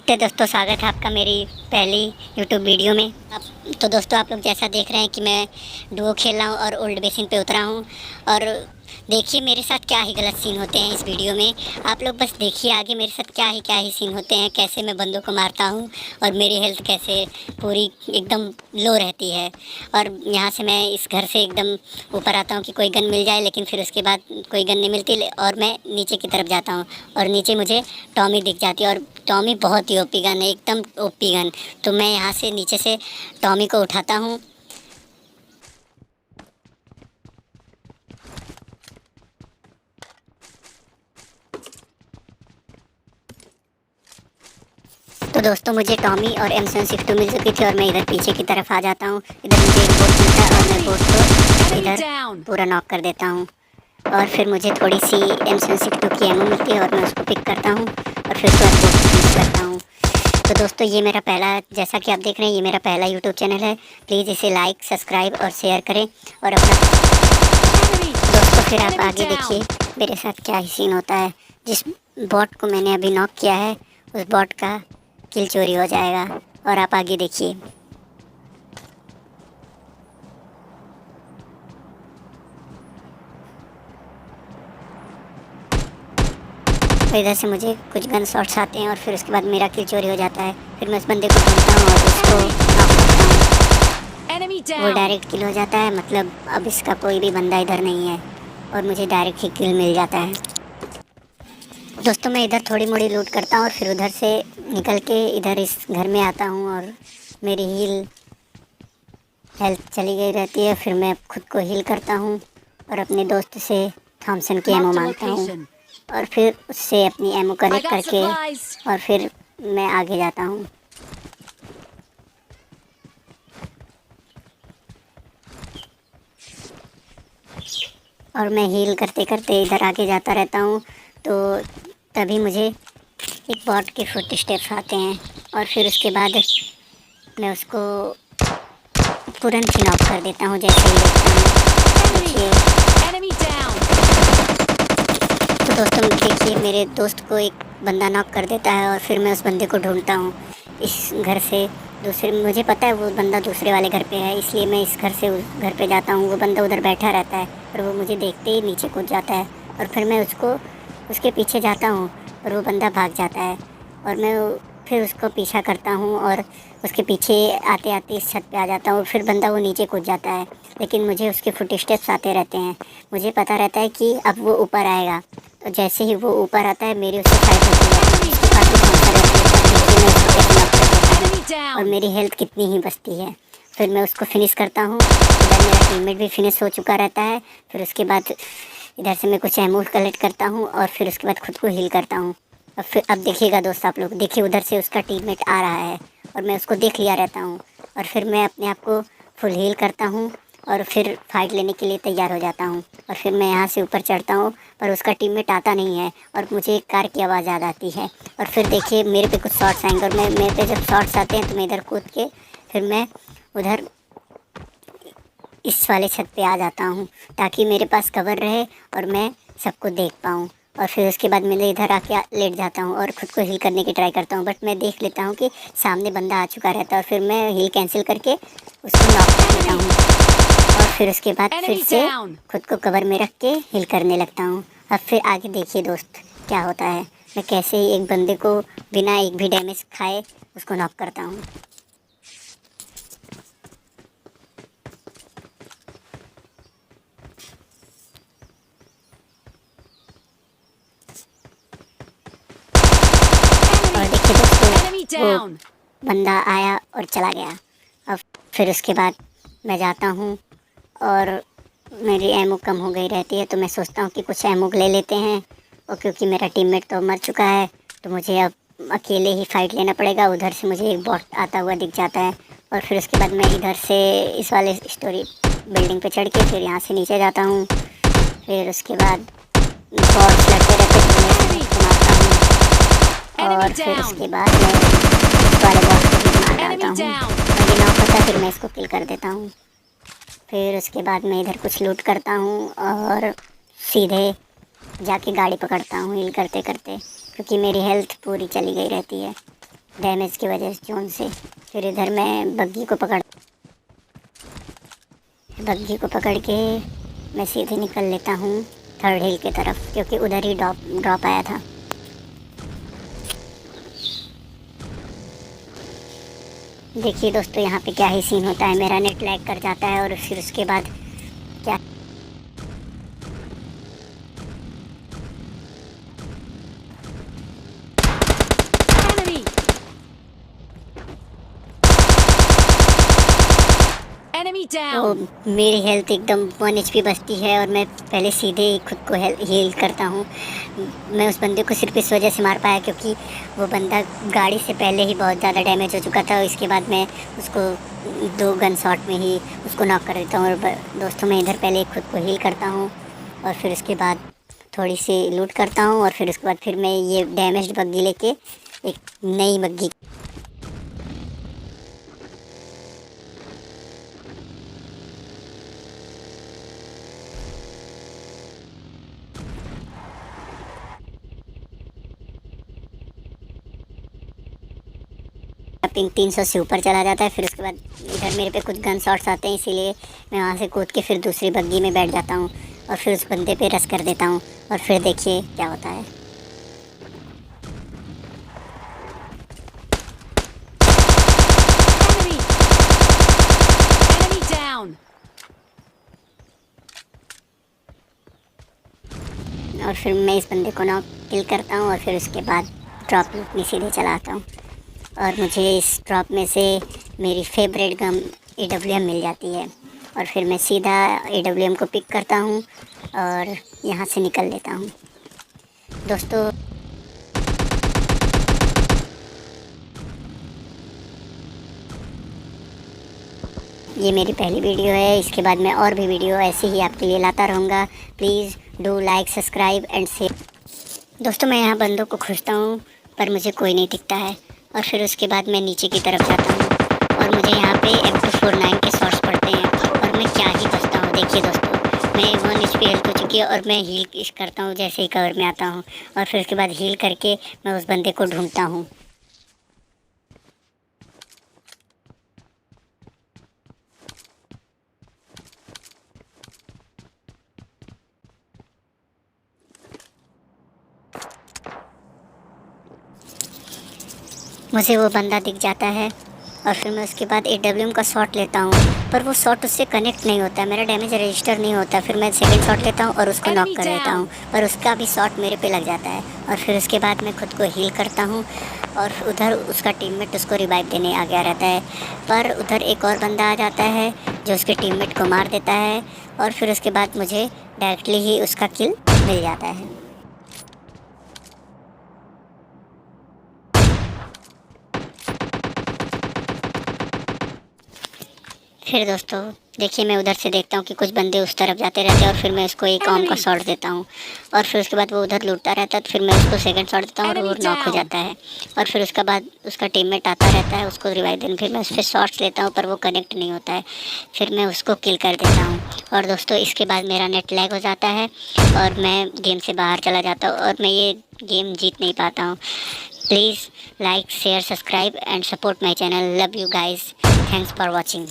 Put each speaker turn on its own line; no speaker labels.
तो दोस्तों स्वागत है आपका मेरी पहली यूट्यूब वीडियो में। तो दोस्तों आप लोग जैसा देख रहे हैं कि मैं डुओ खेल रहा हूँ और ओल्ड बेसिन पे उतरा हूँ। और देखिए मेरे साथ क्या ही गलत सीन होते हैं इस वीडियो में। आप लोग बस देखिए आगे मेरे साथ क्या ही सीन होते हैं, कैसे मैं बंदों को मारता हूँ और मेरी हेल्थ कैसे पूरी एकदम लो रहती है। और यहाँ से मैं इस घर से एकदम ऊपर आता हूँ कि कोई गन मिल जाए, लेकिन फिर उसके बाद कोई गन नहीं मिलती और मैं नीचे की तरफ जाता हूँ और नीचे मुझे टॉमी दिख जाती है। और टॉमी बहुत ही ओपी गन है, एकदम ओपी गन। तो मैं यहाँ से नीचे से टॉमी को उठाता हूँ। तो दोस्तों मुझे टॉमी और M762 मिल चुकी थी और मैं इधर पीछे की तरफ आ जाता हूँ। इधर मुझे एक बोट मिलता है और मैं बोट को इधर पूरा नॉक कर देता हूँ। और फिर मुझे थोड़ी सी M762 की एमो मिलती है और मैं उसको पिक करता हूँ और फिर उसके बाद बोट को फिनिश करता हूँ। तो दोस्तों ये मेरा पहला, जैसा कि आप देख रहे हैं, ये मेरा पहला यूट्यूब चैनल है। प्लीज़ इसे लाइक, सब्सक्राइब और शेयर करें। और अपना दोस्तों फिर आप आगे देखिए मेरे साथ क्या ही सीन होता है। जिस बॉट को मैंने अभी नॉक किया है उस बॉट का किल चोरी हो जाएगा। और आप आगे देखिए। तो इधर से मुझे कुछ गन शॉट्स आते हैं और फिर उसके बाद मेरा किल चोरी हो जाता है। फिर मैं उस बंदे को ढूंढता हूँ और उसको नॉक करता हूँ। वो डायरेक्ट किल हो जाता है, मतलब अब इसका कोई भी बंदा इधर नहीं है और मुझे डायरेक्ट ही किल मिल जाता है। दोस्तों मैं इधर थोड़ी मोड़ी लूट करता हूँ और फिर उधर से निकल के इधर इस घर में आता हूँ और मेरी हेल्थ चली गई रहती है। फिर मैं खुद को हील करता हूँ और अपने दोस्त से थॉमसन की एमो मांगता हूँ और फिर उससे अपनी एमो कलेक्ट करके और फिर मैं आगे जाता हूँ। और मैं हील करते करते इधर आगे जाता रहता हूँ। तो तभी मुझे एक बॉट के फुट स्टेप्स आते हैं और फिर उसके बाद मैं उसको तुरंत ही नॉक कर देता हूँ जैसे ही देखता हूँ। तो दोस्तों देखिए मेरे दोस्त को एक बंदा नॉक कर देता है और फिर मैं उस बंदे को ढूंढता हूँ इस घर से दूसरे। मुझे पता है वो बंदा दूसरे वाले घर पे है, इसलिए मैं इस घर से उस घर पे जाता हूँ। वो बंदा उधर बैठा रहता है और वो मुझे देखते ही नीचे कूद जाता है और फिर मैं उसके पीछे जाता हूँ और वो बंदा भाग जाता है और मैं फिर उसको पीछा करता हूँ और उसके पीछे आते आते इस छत पे आ जाता हूँ। फिर बंदा वो नीचे कूद जाता है, लेकिन मुझे उसके फुट स्टेप्स आते रहते हैं। मुझे पता रहता है कि अब वो ऊपर आएगा। तो जैसे ही वो ऊपर आता है मेरी उससे फाइट होती है, काफ़ी पहुँचता रहती है और मेरी हेल्थ कितनी ही बचती है। फिर मैं उसको फिनिश करता हूँ। इधर मेरा टीममेट भी फिनिश हो चुका रहता है। फिर उसके बाद इधर से मैं कुछ एमो कलेक्ट करता हूँ और फिर उसके बाद खुद को हील करता हूँ। और फिर अब देखिएगा दोस्त, आप लोग देखिए उधर से उसका टीममेट आ रहा है और मैं उसको देख लिया रहता हूँ और फिर मैं अपने आप को फुल हील करता हूँ और फिर फाइट लेने के लिए तैयार हो जाता हूँ। और फिर मैं यहाँ से ऊपर चढ़ता हूँ पर उसका टीममेट आता नहीं है और मुझे एक कार की आवाज़ याद आती है। और फिर देखिए मेरे पे कुछ शॉट्स आएंगे और मेरे पे जब शॉट्स आते हैं तो मैं इधर कूद के फिर मैं उधर इस वाले छत पे आ जाता हूँ ताकि मेरे पास कवर रहे और मैं सबको देख पाऊँ। और फिर उसके बाद मैं इधर आके लेट जाता हूँ और ख़ुद को हील करने की ट्राई करता हूँ, बट मैं देख लेता हूँ कि सामने बंदा आ चुका रहता है और फिर मैं हील कैंसिल करके उसको नॉक कर देता हूँ और फिर उसके बाद फिर से खुद को कवर में रख के हील करने लगता हूँ। अब फिर आगे देखिए दोस्त क्या होता है, मैं कैसे ही एक बंदे को बिना एक भी डैमेज खाए उसको नॉक करता हूँ। और देखिए दोस्तों वो बंदा आया और चला गया। अब फिर उसके बाद मैं जाता हूँ और मेरी एमो कम हो गई रहती है तो मैं सोचता हूँ कि कुछ एमो ले लेते हैं। और क्योंकि मेरा टीममेट तो मर चुका है तो मुझे अब अकेले ही फाइट लेना पड़ेगा। उधर से मुझे एक बॉट आता हुआ दिख जाता है और फिर उसके बाद मैं इधर से इस वाले स्टोरी बिल्डिंग पे चढ़ के फिर यहाँ से नीचे जाता हूँ। फिर उसके बाद बॉट्स लड़ते रहते हैं, मैं उसको मारता हूँ और फिर उसके बाद मैं इस वाले बॉट को भी मार डालता हूँ। मुझे नॉक होता है फिर मैं इसको किल कर देता हूँ। फिर उसके बाद मैं इधर कुछ लूट करता हूँ और सीधे जाके गाड़ी पकड़ता हूँ हील करते करते, क्योंकि मेरी हेल्थ पूरी चली गई रहती है। डैमेज की वजह से जोन से। फिर इधर मैं बग्गी को पकड़ के मैं सीधे निकल लेता हूँ थर्ड हिल की तरफ, क्योंकि उधर ही ड्रॉप आया था। देखिए दोस्तों, यहाँ पे क्या ही सीन होता है, मेरा नेट लैग कर जाता है और फिर उसके बाद क्या
Enemy
तो
down.
मेरी हेल्थ एकदम 1 HP बचती है और मैं पहले सीधे ही खुद को हील करता हूँ। मैं उस बंदे को सिर्फ इस वजह से मार पाया क्योंकि वो बंदा गाड़ी से पहले ही बहुत ज़्यादा डैमेज हो चुका था। इसके बाद मैं उसको 2 गन शॉट में ही उसको नॉक कर देता हूँ। और दोस्तों, मैं इधर पहले खुद को हील करता हूँ और फिर उसके बाद थोड़ी सी लूट करता हूँ और फिर उसके बाद फिर मैं ये डैमेज्ड बग्गी लेके एक नई बग्गी पिंग 300 से ऊपर चला जाता है। फिर उसके बाद इधर मेरे पे कुछ गन शॉट्स आते हैं, इसीलिए मैं वहाँ से कूद के फिर दूसरी बग्गी में बैठ जाता हूँ और फिर उस बंदे पे रश कर देता हूँ और फिर देखिए क्या होता है।
Enemy. Enemy down.
और फिर मैं इस बंदे को नॉक किल करता हूँ और फिर उसके बाद ड्रॉप में सीधे चला आता हूँ और मुझे इस ड्रॉप में से मेरी फेवरेट गन AWM मिल जाती है। और फिर मैं सीधा AWM को पिक करता हूँ और यहाँ से निकल लेता हूँ। दोस्तों, ये मेरी पहली वीडियो है, इसके बाद मैं और भी वीडियो ऐसे ही आपके लिए लाता रहूँगा। Please do like, subscribe and share. दोस्तों, मैं यहाँ बंदों को खोजता हूँ पर मुझे कोई नहीं दिखता है और फिर उसके बाद मैं नीचे की तरफ जाता हूँ और मुझे यहाँ पे M249 के शॉट्स पड़ते हैं और मैं क्या ही बचता हूँ। देखिए दोस्तों, मैं 1 HP हेल्थ हो चुकी है और मैं हील करता हूँ जैसे ही कवर में आता हूँ और फिर उसके बाद हील करके मैं उस बंदे को ढूंढता हूँ। मुझे वो बंदा दिख जाता है और फिर मैं उसके बाद AWM का शॉट लेता हूँ पर वो शॉट उससे कनेक्ट नहीं होता, मेरा डैमेज रजिस्टर नहीं होता। फिर मैं सेकंड शॉट लेता हूँ और उसको नॉक
Enemy
कर देता हूँ और उसका भी शॉट मेरे पे लग जाता है और फिर उसके बाद मैं खुद को हील करता हूँ और उधर उसका टीममेट उसको रिवाइव देने आ गया रहता है। पर उधर एक और बंदा आ जाता है जो उसके टीममेट को मार देता है और फिर उसके बाद मुझे डायरेक्टली ही उसका किल मिल जाता है। फिर दोस्तों देखिए, मैं उधर से देखता हूँ कि कुछ बंदे उस तरफ जाते रहते हैं और फिर मैं उसको एक आर्म का शॉट देता हूँ और फिर उसके बाद वो उधर लूटता रहता है तो फिर मैं उसको सेकंड शॉट देता हूँ और वो नॉक हो जाता है और फिर उसके बाद उसका टीममेट आता रहता है उसको रिवाइव देने। फिर मैं उस पर शॉट्स लेता हूँ पर वो कनेक्ट नहीं होता है, फिर मैं उसको किल कर देता हूँ और दोस्तों इसके बाद मेरा नेट लैग हो जाता है और मैं गेम से बाहर चला जाता हूँ और मैं ये गेम जीत नहीं पाता हूँ। Please like, share, subscribe and support my channel. Love you guys, thanks for watching.